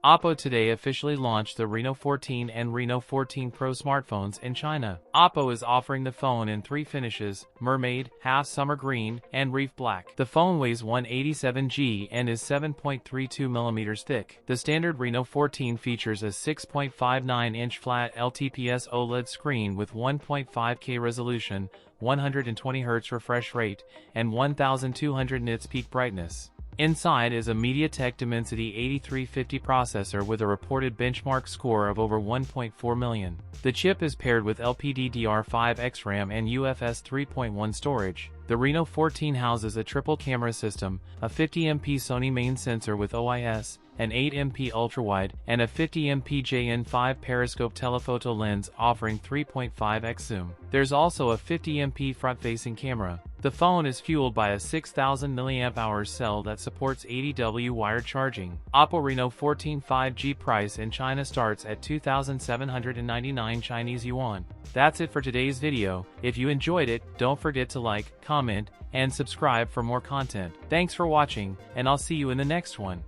Oppo today officially launched the Reno 14 and Reno 14 Pro smartphones in China. Oppo is offering the phone in 3 finishes: Mermaid, Half Summer Green, and Reef Black. The phone weighs 187 g and is 7.32 mm thick. The standard Reno 14 features a 6.59-inch flat LTPS OLED screen with 1.5K resolution, 120 Hz refresh rate, and 1200 nits peak brightness. Inside is a MediaTek Dimensity 8350 processor with a reported benchmark score of over 1.4 million. The chip is paired with LPDDR5X RAM and UFS 3.1 storage. The Reno 14 houses a triple camera system, a 50MP Sony main sensor with OIS, an 8MP ultrawide, and a 50MP JN5 periscope telephoto lens offering 3.5x zoom. There's also a 50MP front-facing camera. The phone is fueled by a 6000 mAh cell that supports 80W wired charging. Oppo Reno 14 5G price in China starts at 2,799 Chinese yuan. That's it for today's video. If you enjoyed it, don't forget to like, comment, and subscribe for more content. Thanks for watching, and I'll see you in the next one.